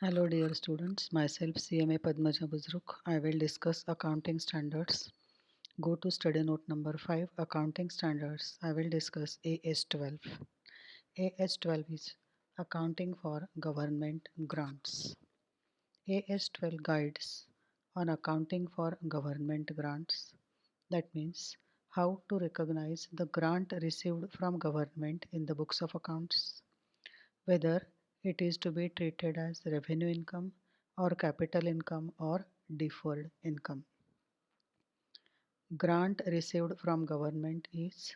Hello dear students, myself CMA Padmaja Buzruk. I will discuss accounting standards. Go to study note number 5, accounting standards. I will discuss AS12. AS12 is accounting for government grants. AS12 guides on accounting for government grants. That means how to recognize the grant received from government in the books of accounts, whether it is to be treated as revenue income or capital income or deferred income. Grant received from government is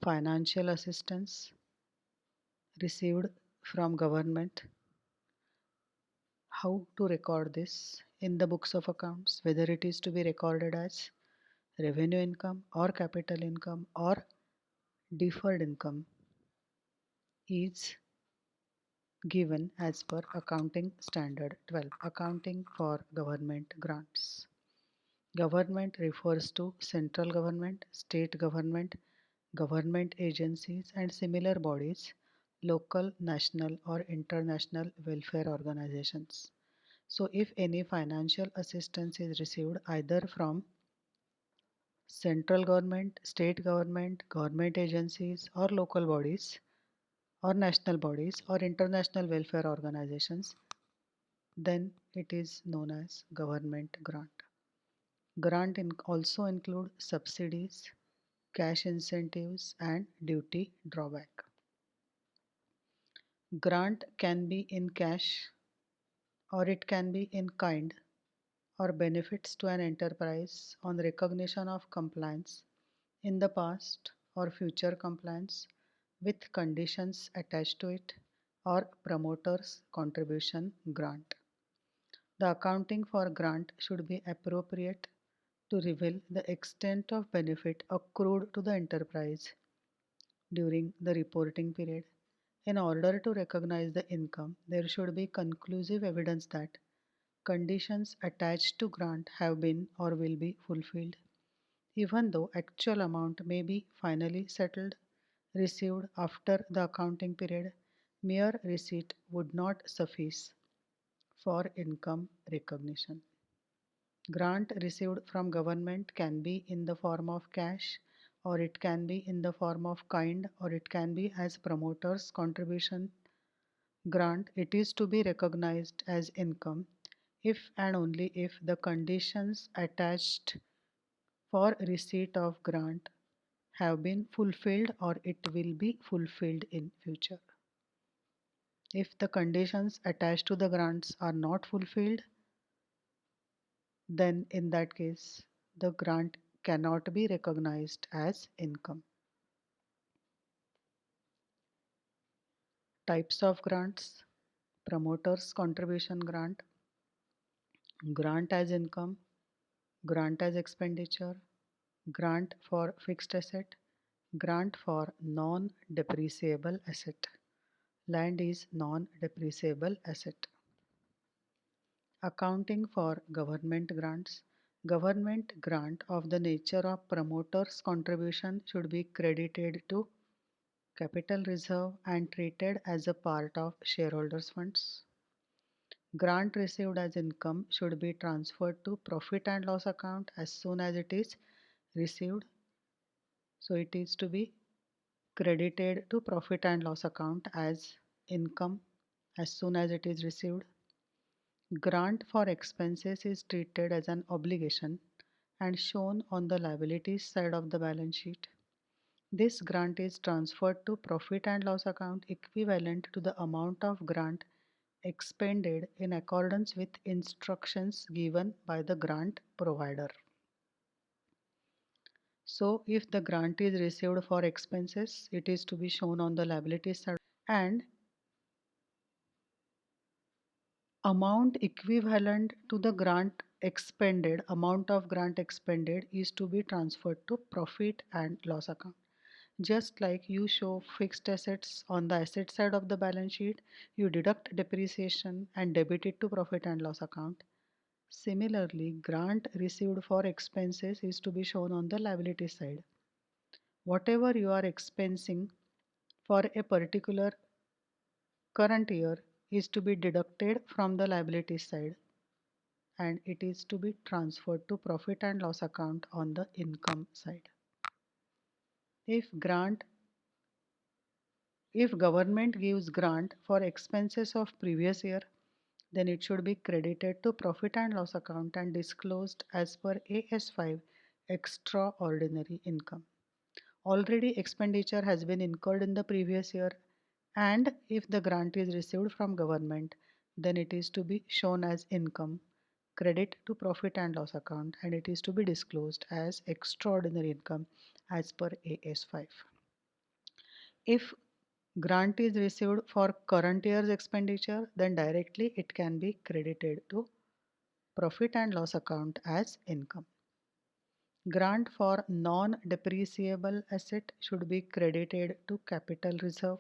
financial assistance received from government. How to record this in the books of accounts, whether it is to be recorded as revenue income or capital income or deferred income, is given as per Accounting Standard 12, Accounting for Government Grants. Government refers to central government, state government, government agencies and similar bodies, local, national or international welfare organizations. So if any financial assistance is received either from central government, state government, government agencies or local bodies or national bodies or international welfare organizations, then it is known as government grant. Grant also include subsidies, cash incentives and duty drawback. Grant can be in cash or it can be in kind or benefits to an enterprise on recognition of compliance in the past or future compliance with conditions attached to it or promoter's contribution grant. The accounting for grant should be appropriate to reveal the extent of benefit accrued to the enterprise during the reporting period. In order to recognize the income, there should be conclusive evidence that conditions attached to grant have been or will be fulfilled. Even though actual amount may be finally settled, received after the accounting period, mere receipt would not suffice for income recognition. Grant received from government can be in the form of cash or it can be in the form of kind or it can be as promoter's contribution grant. It is to be recognized as income if and only if the conditions attached for receipt of grant have been fulfilled or it will be fulfilled in future. If the conditions attached to the grants are not fulfilled, then in that case the grant cannot be recognized as income. Types of grants: promoter's contribution grant, grant as income, grant as expenditure, grant for fixed asset, grant for non-depreciable asset. Land is non-depreciable asset. Accounting for government grants. Government grant of the nature of promoter's contribution should be credited to capital reserve and treated as a part of shareholders' funds. Grant received as income should be transferred to profit and loss account as soon as it is received. So it is to be credited to profit and loss account as income as soon as it is received. Grant for expenses is treated as an obligation and shown on the liabilities side of the balance sheet. This grant is transferred to profit and loss account equivalent to the amount of grant expended in accordance with instructions given by the grant provider. So if the grant is received for expenses, it is to be shown on the liabilities side and amount equivalent to the amount of grant expended is to be transferred to profit and loss account. Just like you show fixed assets on the asset side of the balance sheet, you deduct depreciation and debit it to profit and loss account. Similarly, grant received for expenses is to be shown on the liability side. Whatever you are expensing for a particular current year, is to be deducted from the liability side and it is to be transferred to profit and loss account on the income side. If government gives grant for expenses of previous year, then it should be credited to profit and loss account and disclosed as per AS5 extraordinary income. Already expenditure has been incurred in the previous year, and if the grant is received from government, then it is to be shown as income, credit to profit and loss account, and it is to be disclosed as extraordinary income as per AS5. If grant is received for current year's expenditure, then directly it can be credited to profit and loss account as income. Grant for non-depreciable asset should be credited to capital reserve.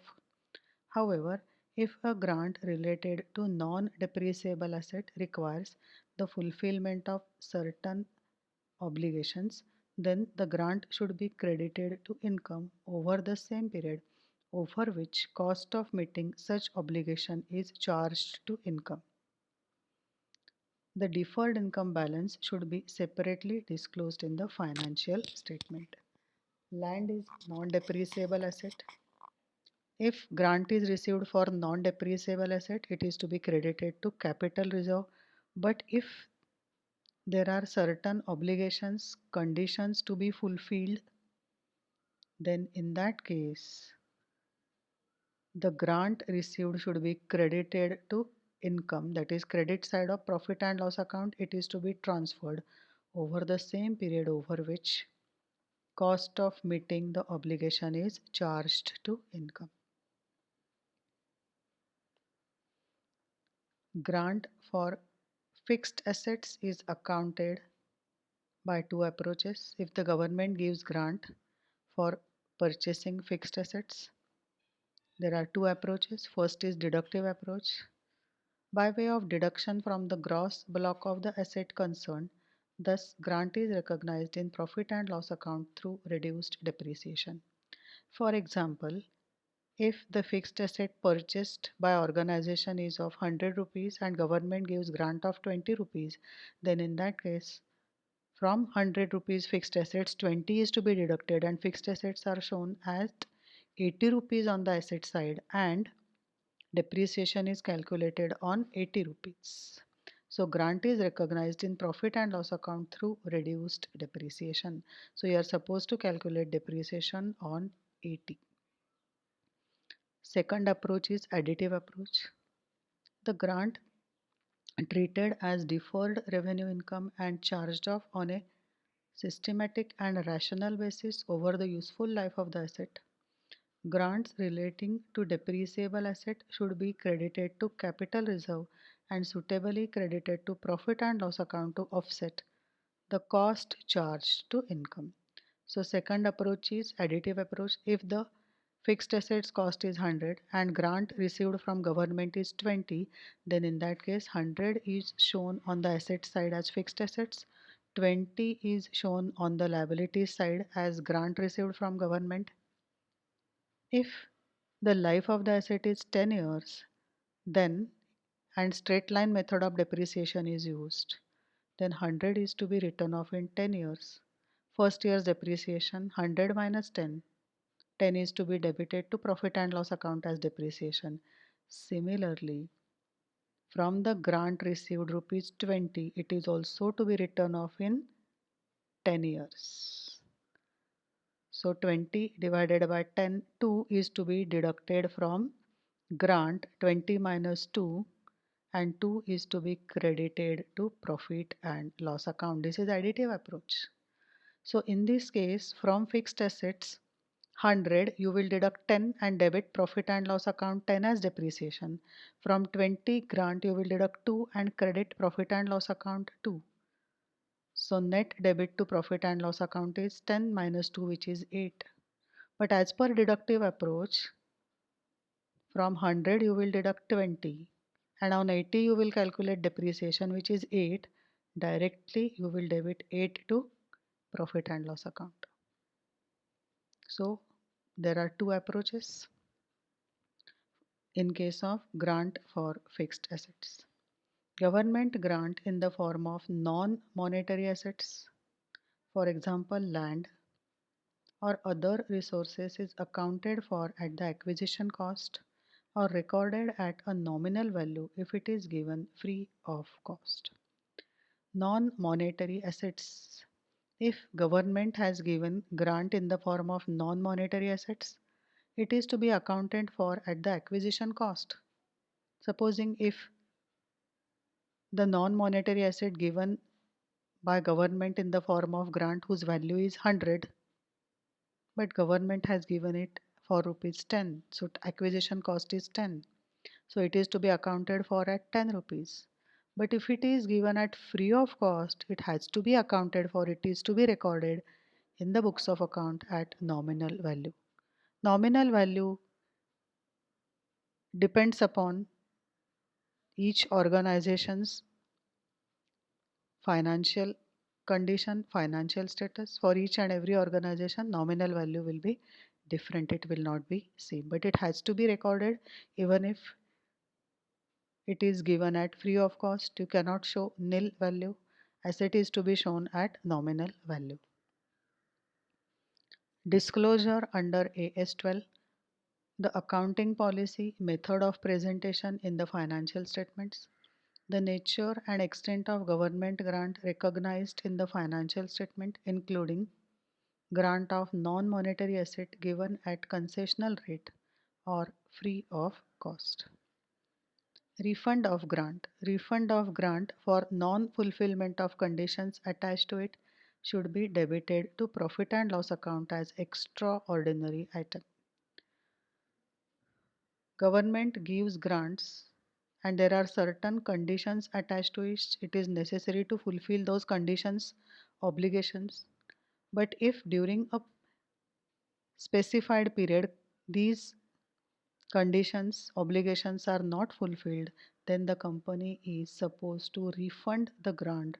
However, if a grant related to non-depreciable asset requires the fulfillment of certain obligations, then the grant should be credited to income over the same period over which cost of meeting such obligation is charged to income. The deferred income balance should be separately disclosed in the financial statement. Land is non-depreciable asset. If grant is received for non-depreciable asset, it is to be credited to capital reserve. But if there are certain obligations, conditions to be fulfilled, then in that case, the grant received should be credited to income, that is credit side of profit and loss account. It is to be transferred over the same period over which cost of meeting the obligation is charged to income. Grant for fixed assets is accounted by two approaches. If the government gives grant for purchasing fixed assets, there are two approaches. First is deductive approach. By way of deduction from the gross block of the asset concerned, thus grant is recognized in profit and loss account through reduced depreciation. For example, if the fixed asset purchased by organization is of 100 rupees and government gives grant of 20 rupees, then in that case from 100 rupees fixed assets 20 is to be deducted and fixed assets are shown as 80 rupees on the asset side and depreciation is calculated on 80 rupees. So grant is recognized in profit and loss account through reduced depreciation. So you are supposed to calculate depreciation on 80. Second approach is additive approach. The grant treated as deferred revenue income and charged off on a systematic and rational basis over the useful life of the asset. Grants relating to depreciable asset should be credited to capital reserve and suitably credited to profit and loss account to offset the cost charged to income. So second approach is additive approach. If the fixed assets cost is 100 and grant received from government is 20, then in that case 100 is shown on the asset side as fixed assets, 20 is shown on the liability side as grant received from government. If the life of the asset is 10 years, then and straight line method of depreciation is used, then 100 is to be written off in 10 years. First year's depreciation 100 minus 10, 10 is to be debited to profit and loss account as depreciation. Similarly, from the grant received rupees 20, it is also to be written off in 10 years. So 20 divided by 10, 2 is to be deducted from grant, 20 minus 2, and 2 is to be credited to profit and loss account. This is additive approach. So in this case, from fixed assets 100, you will deduct 10 and debit profit and loss account 10 as depreciation. From 20 grant, you will deduct 2 and credit profit and loss account 2. So net debit to profit and loss account is 10 minus 2, which is 8. But as per deductive approach, from 100 you will deduct 20 and on 80 you will calculate depreciation, which is 8. Directly you will debit 8 to profit and loss account. So there are two approaches. in case of grant for fixed assets. Government grant in the form of non-monetary assets, for example land or other resources, is accounted for at the acquisition cost or recorded at a nominal value if it is given free of cost. Non-monetary assets. If government has given grant in the form of non-monetary assets, it is to be accounted for at the acquisition cost. Supposing if the non-monetary asset given by government in the form of grant whose value is 100, but government has given it for rupees 10, so acquisition cost is 10, so it is to be accounted for at 10 rupees. But if it is given at free of cost, it has to be accounted for, it is to be recorded in the books of account at nominal value. Nominal value depends upon each organization's financial condition, financial status. For each and every organization, nominal value will be different. It will not be same, but it has to be recorded even if it is given at free of cost. You cannot show nil value. Asset is to be shown at nominal value. Disclosure under AS 12. The accounting policy, method of presentation in the financial statements. The nature and extent of government grant recognized in the financial statement, including grant of non-monetary asset given at concessional rate or free of cost. Refund of grant. Refund of grant for non-fulfillment of conditions attached to it should be debited to profit and loss account as extraordinary item. Government gives grants and there are certain conditions attached to it. It is necessary to fulfill those conditions, obligations. But if during a specified period these conditions, obligations are not fulfilled, then the company is supposed to refund the grant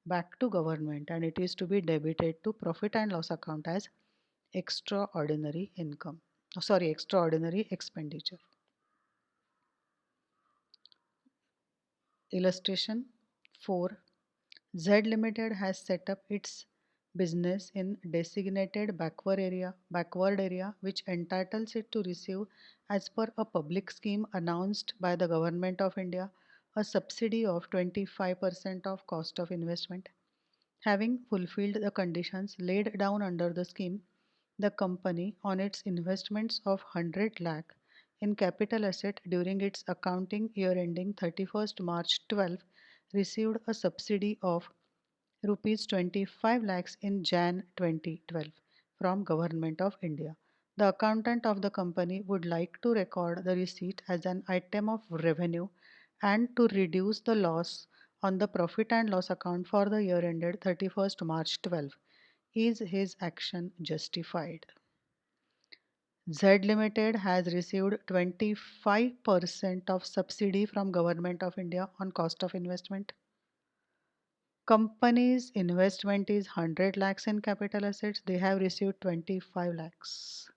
back to government and it is to be debited to profit and loss account as extraordinary income. Extraordinary expenditure. Illustration 4. Z Limited has set up its business in designated backward area which entitles it to receive, as per a public scheme announced by the Government of India, a subsidy of 25% of cost of investment. Having fulfilled the conditions laid down under the scheme, the company on its investments of 100 lakh in capital asset during its accounting year ending 31st March 12 received a subsidy of rupees 25 lakhs in Jan 2012 from Government of India. The accountant of the company would like to record the receipt as an item of revenue and to reduce the loss on the profit and loss account for the year ended 31st March 12. Is his action justified? Z Limited has received 25% of subsidy from Government of India on cost of investment. Company's investment is 100 lakhs in capital assets. They have received 25 lakhs.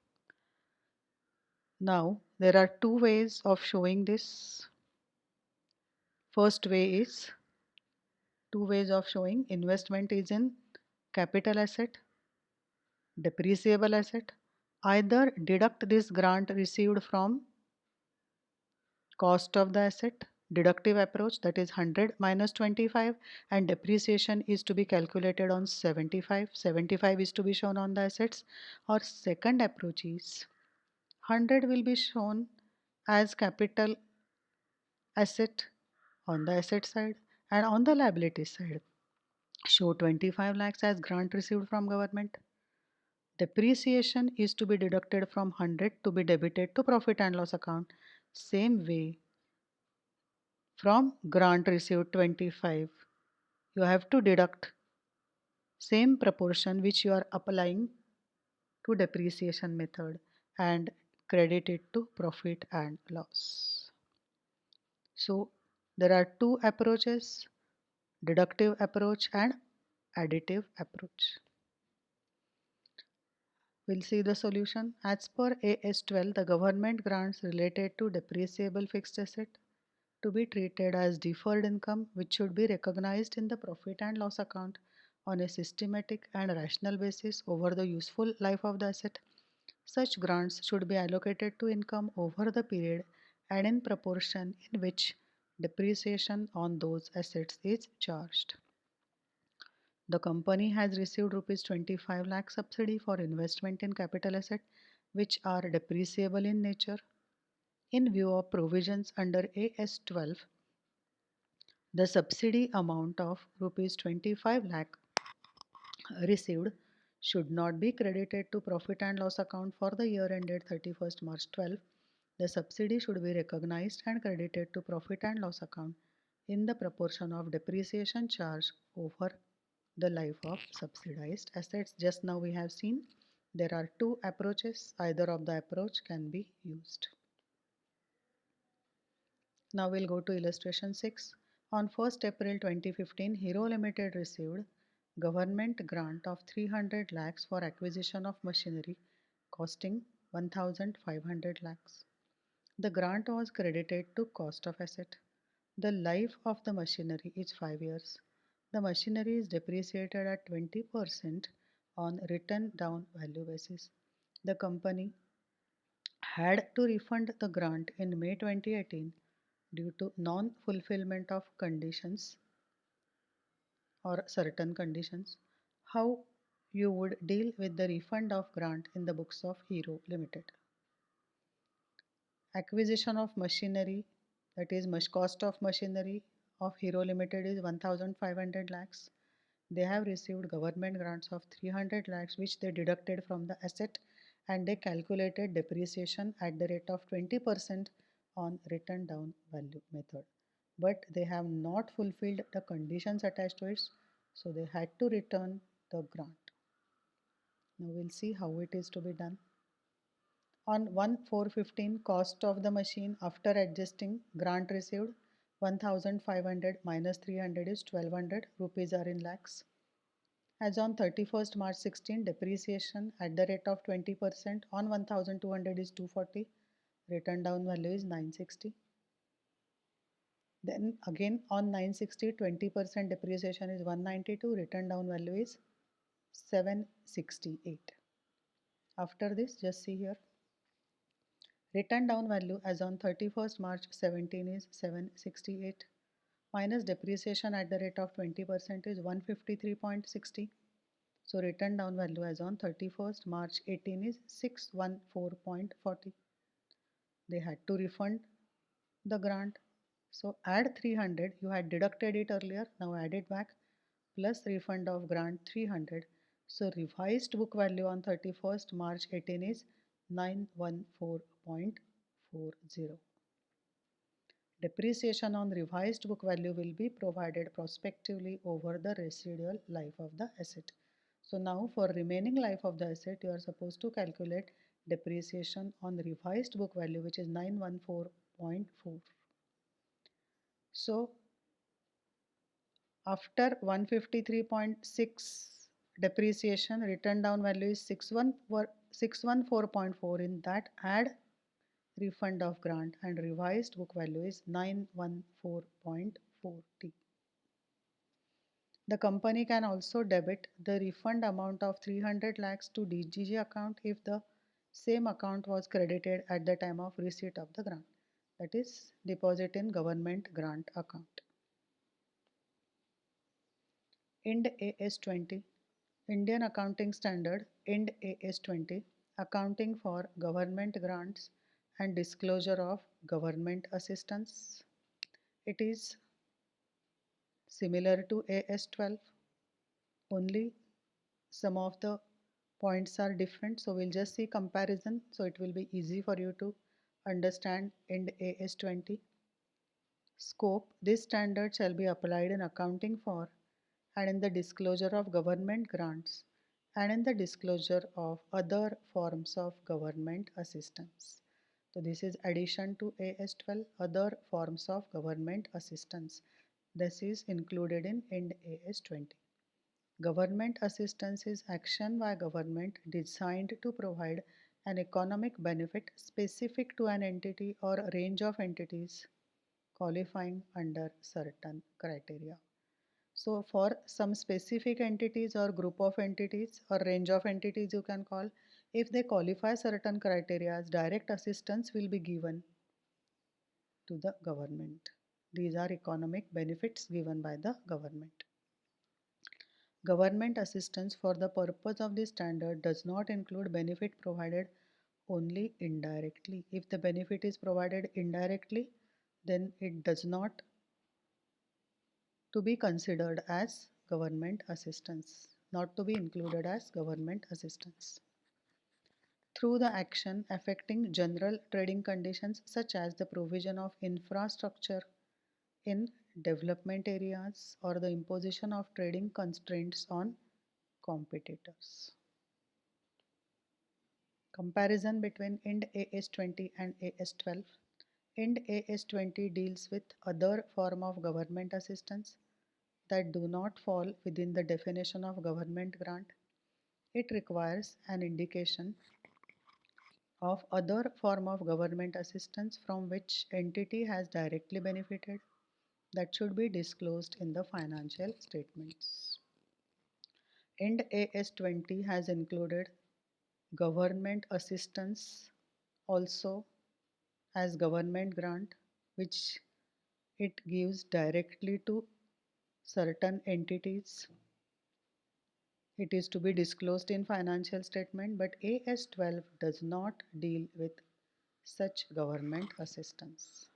Now, there are two ways of showing this. First way is, two ways of showing investment is in capital asset, depreciable asset. Either deduct this grant received from cost of the asset, deductive approach, that is 100 minus 25, and depreciation is to be calculated on 75. 75 is to be shown on the assets. Or second approach is 100 will be shown as capital asset on the asset side, and on the liability side show 25 lakhs as grant received from government. Depreciation is to be deducted from 100 to be debited to profit and loss account. Same way, from grant received 25, you have to deduct same proportion which you are applying to depreciation method and credit it to profit and loss. So there are two approaches, deductive approach and additive approach. We'll see the solution. As per AS12, the government grants related to depreciable fixed asset to be treated as deferred income, which should be recognized in the profit and loss account on a systematic and rational basis over the useful life of the asset. Such grants should be allocated to income over the period and in proportion in which depreciation on those assets is charged. The company has received rupees 25 lakh subsidy for investment in capital asset which are depreciable in nature. In view of provisions under AS12, the subsidy amount of rupees 25 lakh received should not be credited to profit and loss account for the year ended 31st March 12. The subsidy should be recognized and credited to profit and loss account in the proportion of depreciation charge over the life of subsidized assets. Just now we have seen there are two approaches. Either of the approach can be used. Now we'll go to illustration 6. On 1st April 2015, Hero Limited received government grant of 300 lakhs for acquisition of machinery costing 1500 lakhs. The grant was credited to cost of asset. The life of the machinery is 5 years. The machinery is depreciated at 20% on written down value basis. The company had to refund the grant in May 2018 due to non-fulfillment of conditions or certain conditions. How you would deal with the refund of grant in the books of Hero Limited. Acquisition of machinery, that is cost of machinery of Hero Limited is 1500 lakhs. They have received government grants of 300 lakhs which they deducted from the asset and they calculated depreciation at the rate of 20% on written down value method. But they have not fulfilled the conditions attached to it, so they had to return the grant. Now we'll see how it is to be done. On 1/4/15, cost of the machine after adjusting grant received 1500 minus 300 is 1200 rupees are in lakhs. As on 31st March 16, depreciation at the rate of 20% on 1200 is 240. Written down value is 960. Then again on 960, 20% depreciation is 192. Written down value is 768. After this, just see here. Written down value as on 31st March 17 is 768 minus depreciation at the rate of 20% is 153.60. So written down value as on 31st March 18 is 614.40. They had to refund the grant. So add 300, you had deducted it earlier, now add it back, plus refund of grant 300. So revised book value on 31st March 18 is 914.40. Depreciation on revised book value will be provided prospectively over the residual life of the asset. So now for remaining life of the asset, you are supposed to calculate depreciation on revised book value, which is 914.4. So after 153.6 depreciation, written down value is 614.4. In that, add refund of grant and revised book value is 914.40. The company can also debit the refund amount of 300 lakhs to DGG account if the same account was credited at the time of receipt of the grant, that is deposit in government grant account. IND AS 20, Indian Accounting Standard, IND AS 20, accounting for government grants and disclosure of government assistance. It is similar to AS12, only some of the points are different, so we'll just see comparison, so it will be easy for you to understand IND AS20. Scope: this standard shall be applied in accounting for and in the disclosure of government grants and in the disclosure of other forms of government assistance. So this is addition to AS12, other forms of government assistance. This is included in IND AS20. Government assistance is action by government designed to provide an economic benefit specific to an entity or a range of entities qualifying under certain criteria. So for some specific entities or group of entities or range of entities you can call, if they qualify certain criteria, direct assistance will be given to the government. These are economic benefits given by the government. Government assistance for the purpose of this standard does not include benefit provided only indirectly. If the benefit is provided indirectly, then it does not to be considered as government assistance, not to be included as government assistance. Through the action affecting general trading conditions such as the provision of infrastructure in development areas or the imposition of trading constraints on competitors. Comparison between IND AS20 and AS12. IND AS20 deals with other form of government assistance that do not fall within the definition of government grant. It requires an indication of other form of government assistance from which entity has directly benefited that should be disclosed in the financial statements. IND AS20 has included government assistance also as government grant, which it gives directly to certain entities. It is to be disclosed in financial statement, but AS12 does not deal with such government assistance.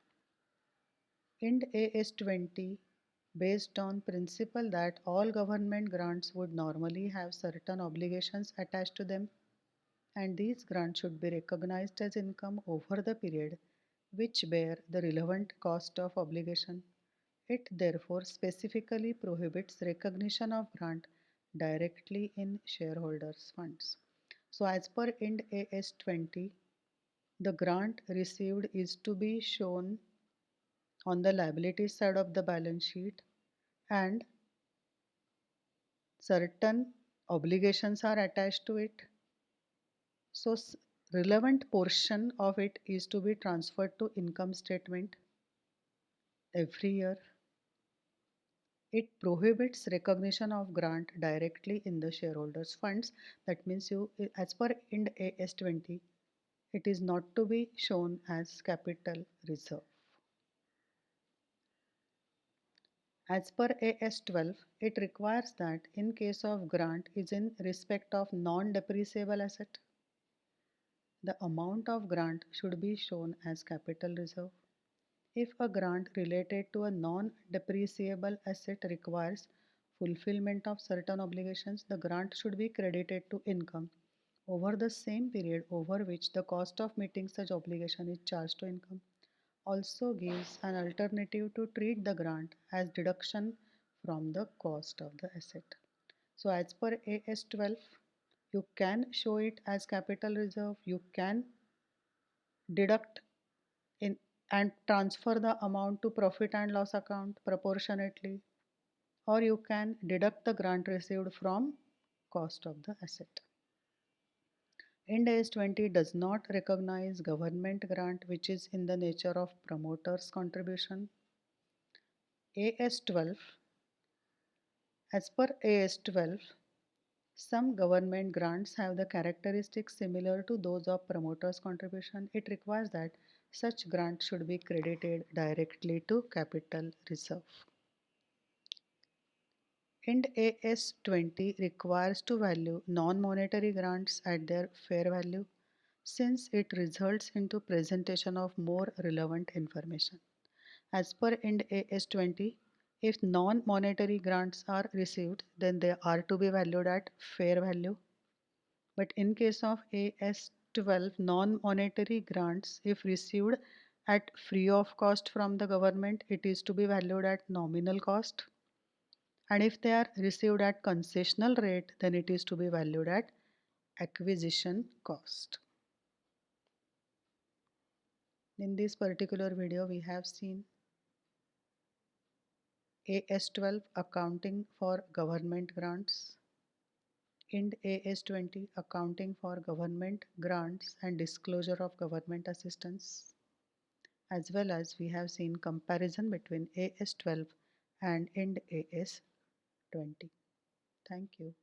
IND AS20, based on principle that all government grants would normally have certain obligations attached to them, and these grants should be recognized as income over the period which bear the relevant cost of obligation. It therefore specifically prohibits recognition of grant directly in shareholders' funds. So as per IND AS20, the grant received is to be shown on the liability side of the balance sheet and certain obligations are attached to it. So relevant portion of it is to be transferred to income statement every year. It prohibits recognition of grant directly in the shareholders funds. That means as per IND AS20, it is not to be shown as capital reserve. As per AS12, it requires that in case of grant is in respect of non-depreciable asset, the amount of grant should be shown as capital reserve. If a grant related to a non-depreciable asset requires fulfillment of certain obligations, the grant should be credited to income over the same period over which the cost of meeting such obligation is charged to income. Also gives an alternative to treat the grant as deduction from the cost of the asset. So as per AS12, you can show it as capital reserve, you can deduct in and transfer the amount to profit and loss account proportionately, or you can deduct the grant received from cost of the asset. IND AS20 does not recognize government grant which is in the nature of promoter's contribution. AS12, as per AS12, some government grants have the characteristics similar to those of promoter's contribution. It requires that such grant should be credited directly to capital reserve. IND AS20 requires to value non-monetary grants at their fair value since it results into presentation of more relevant information. As per IND AS20, if non-monetary grants are received, then they are to be valued at fair value. But in case of AS12, non-monetary grants, if received at free of cost from the government, it is to be valued at nominal cost. And if they are received at concessional rate, then it is to be valued at acquisition cost. In this particular video, we have seen AS12 accounting for government grants, IND AS20 accounting for government grants and disclosure of government assistance, as well as we have seen comparison between AS12 and IND AS20. Thank you.